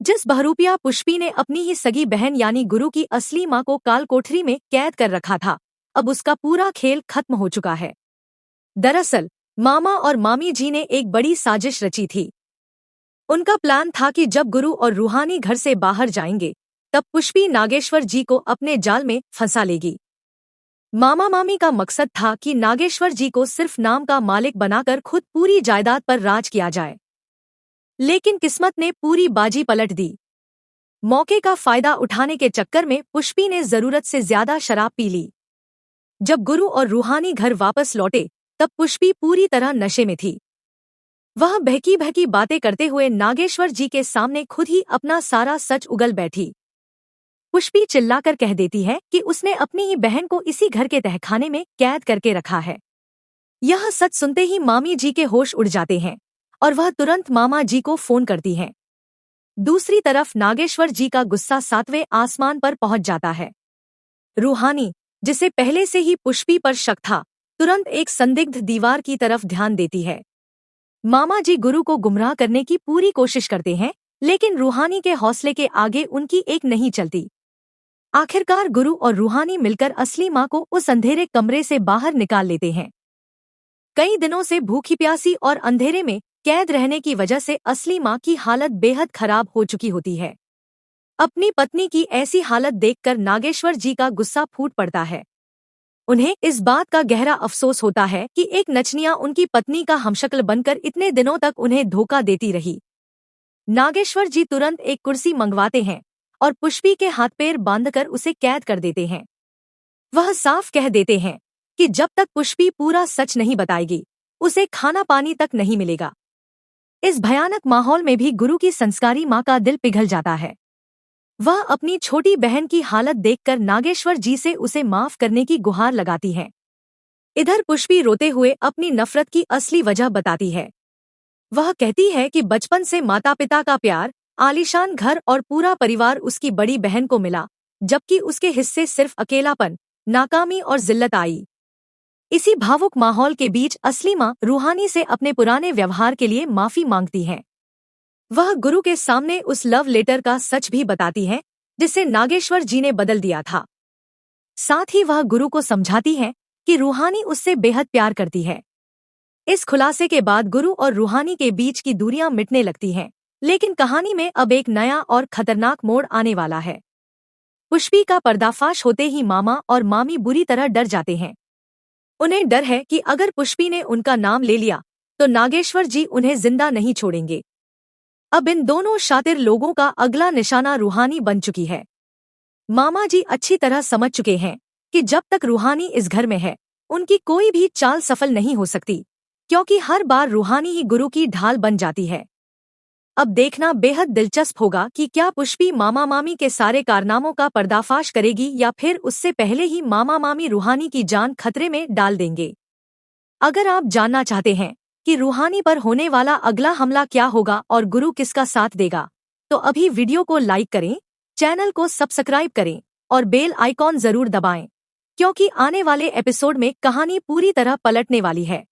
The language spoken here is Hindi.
जिस बहरूपिया पुष्पी ने अपनी ही सगी बहन यानी गुरु की असली मां को काल कोठरी में कैद कर रखा था, अब उसका पूरा खेल खत्म हो चुका है। दरअसल मामा और मामी जी ने एक बड़ी साजिश रची थी। उनका प्लान था कि जब गुरु और रूहानी घर से बाहर जाएंगे तब पुष्पी नागेश्वर जी को अपने जाल में फंसा लेगी। मामा मामी का मकसद था कि नागेश्वर जी को सिर्फ नाम का मालिक बनाकर खुद पूरी जायदाद पर राज किया जाए। लेकिन किस्मत ने पूरी बाजी पलट दी। मौके का फायदा उठाने के चक्कर में पुष्पी ने जरूरत से ज्यादा शराब पी ली। जब गुरु और रूहानी घर वापस लौटे तब पुष्पी पूरी तरह नशे में थी। वह बहकी बहकी बातें करते हुए नागेश्वर जी के सामने खुद ही अपना सारा सच उगल बैठी। पुष्पी चिल्लाकर कह देती है कि उसने अपनी ही बहन को इसी घर के तहखाने में कैद करके रखा है। यह सच सुनते ही मामी जी के होश उड़ जाते हैं और वह तुरंत मामा जी को फोन करती हैं। दूसरी तरफ नागेश्वर जी का गुस्सा 7वें आसमान पर पहुंच जाता है। रूहानी, जिसे पहले से ही पुष्पी पर शक था, तुरंत एक संदिग्ध दीवार की तरफ ध्यान देती है। मामा जी गुरु को गुमराह करने की पूरी कोशिश करते हैं, लेकिन रूहानी के हौसले के आगे उनकी एक नहीं चलती। आखिरकार गुरु और रूहानी मिलकर असली मां को उस अंधेरे कमरे से बाहर निकाल लेते हैं। कई दिनों से भूखी प्यासी और अंधेरे में कैद रहने की वजह से असली मां की हालत बेहद खराब हो चुकी होती है। अपनी पत्नी की ऐसी हालत देखकर नागेश्वर जी का गुस्सा फूट पड़ता है। उन्हें इस बात का गहरा अफसोस होता है कि एक नचनिया उनकी पत्नी का हमशक्ल बनकर इतने दिनों तक उन्हें धोखा देती रही। नागेश्वर जी तुरंत एक कुर्सी मंगवाते हैं और पुष्पी के हाथ पैर बांधकर उसे कैद कर देते हैं। वह साफ कह देते हैं कि जब तक पुष्पी पूरा सच नहीं बताएगी, उसे खाना पानी तक नहीं मिलेगा। इस भयानक माहौल में भी गुरु की संस्कारी मां का दिल पिघल जाता है। वह अपनी छोटी बहन की हालत देखकर नागेश्वर जी से उसे माफ करने की गुहार लगाती है। इधर पुष्पी रोते हुए अपनी नफरत की असली वजह बताती है। वह कहती है कि बचपन से माता पिता का प्यार, आलीशान घर और पूरा परिवार उसकी बड़ी बहन को मिला, जबकि उसके हिस्से सिर्फ अकेलापन, नाकामी और जिल्लत आई। इसी भावुक माहौल के बीच असली मां रूहानी से अपने पुराने व्यवहार के लिए माफी मांगती है। वह गुरु के सामने उस लव लेटर का सच भी बताती है जिसे नागेश्वर जी ने बदल दिया था। साथ ही वह गुरु को समझाती है कि रूहानी उससे बेहद प्यार करती है। इस खुलासे के बाद गुरु और रूहानी के बीच की दूरियां मिटने लगती हैं, लेकिन कहानी में अब एक नया और खतरनाक मोड़ आने वाला है। पुष्पी का पर्दाफाश होते ही मामा और मामी बुरी तरह डर जाते हैं। उन्हें डर है कि अगर पुष्पी ने उनका नाम ले लिया तो नागेश्वर जी उन्हें जिंदा नहीं छोड़ेंगे। अब इन दोनों शातिर लोगों का अगला निशाना रूहानी बन चुकी है। मामा जी अच्छी तरह समझ चुके हैं कि जब तक रूहानी इस घर में है, उनकी कोई भी चाल सफल नहीं हो सकती, क्योंकि हर बार रूहानी ही गुरु की ढाल बन जाती है। अब देखना बेहद दिलचस्प होगा कि क्या पुष्पी मामा मामी के सारे कारनामों का पर्दाफाश करेगी या फिर उससे पहले ही मामा मामी रूहानी की जान खतरे में डाल देंगे। अगर आप जानना चाहते हैं कि रूहानी पर होने वाला अगला हमला क्या होगा और गुरु किसका साथ देगा, तो अभी वीडियो को लाइक करें, चैनल को सब्सक्राइब करें और बेल आइकॉन जरूर दबाएं, क्योंकि आने वाले एपिसोड में कहानी पूरी तरह पलटने वाली है।